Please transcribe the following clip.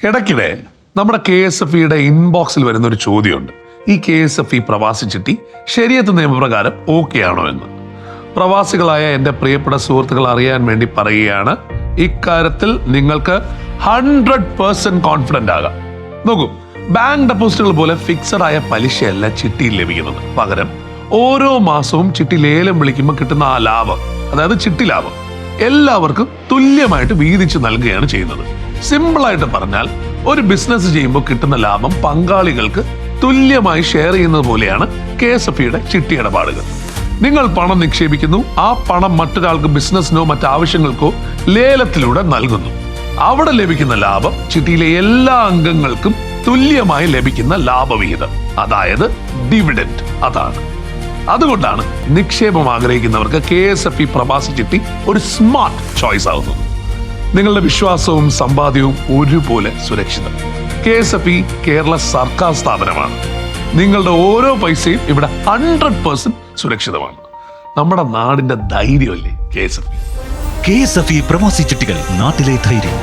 ഇടയ്ക്കിടെ നമ്മുടെ KSFEയുടെ ഇൻബോക്സിൽ വരുന്ന ഒരു ചോദ്യമുണ്ട്. ഈ KSFE പ്രവാസി ചിട്ടി ശരിയത്ത് നിയമപ്രകാരം ഓക്കെ ആണോ എന്ന്. പ്രവാസികളായ എൻ്റെ പ്രിയപ്പെട്ട സുഹൃത്തുക്കൾ അറിയാൻ വേണ്ടി പറയുകയാണ്, ഇക്കാര്യത്തിൽ നിങ്ങൾക്ക് 100% കോൺഫിഡന്റ് ആകാം. നോക്കൂ, ബാങ്ക് ഡെപ്പോസിറ്റുകൾ പോലെ ഫിക്സഡ് ആയ പലിശയല്ല ചിട്ടിയിൽ ലഭിക്കുന്നത്. പകരം ഓരോ മാസവും ചിട്ടി ലേലം വിളിക്കുമ്പോൾ കിട്ടുന്ന ആ ലാഭം, അതായത് ചിട്ടി ലാഭം, എല്ലാവർക്കും തുല്യമായിട്ട് വീതിച്ച് നൽകുകയാണ് ചെയ്യുന്നത്. സിമ്പിളായിട്ട് പറഞ്ഞാൽ, ഒരു ബിസിനസ് ചെയ്യുമ്പോൾ കിട്ടുന്ന ലാഭം പങ്കാളികൾക്ക് തുല്യമായി ഷെയർ ചെയ്യുന്നത് പോലെയാണ് KSFEയുടെ ചിട്ടി ഇടപാടുകൾ. നിങ്ങൾ പണം നിക്ഷേപിക്കുന്നു, ആ പണം മറ്റൊരാൾക്ക് ബിസിനസ്സിനോ മറ്റാവശ്യങ്ങൾക്കോ ലേലത്തിലൂടെ നൽകുന്നു. അവിടെ ലഭിക്കുന്ന ലാഭം ചിട്ടിയിലെ എല്ലാ അംഗങ്ങൾക്കും തുല്യമായി ലഭിക്കുന്ന ലാഭവിഹിതം, അതായത് ഡിവിഡൻഡ്. അതാണ് അതുകൊണ്ടാണ് നിക്ഷേപം ആഗ്രഹിക്കുന്നവർക്ക് KSFE പ്രവാസി ചിട്ടി ഒരു സ്മാർട്ട് ചോയ്സ് ആവുന്നത്. നിങ്ങളുടെ വിശ്വാസവും സമ്പാദ്യവും ഒരുപോലെ സുരക്ഷിതം. KSFE കേരള സർക്കാർ സ്ഥാപനമാണ്. നിങ്ങളുടെ ഓരോ പൈസയും ഇവിടെ 100% സുരക്ഷിതമാണ്. നമ്മുടെ നാടിന്റെ ധൈര്യമല്ലേ KSFE. KSFE പ്രവാസി ചിട്ടികൾ, നാട്ടിലെ ധൈര്യം.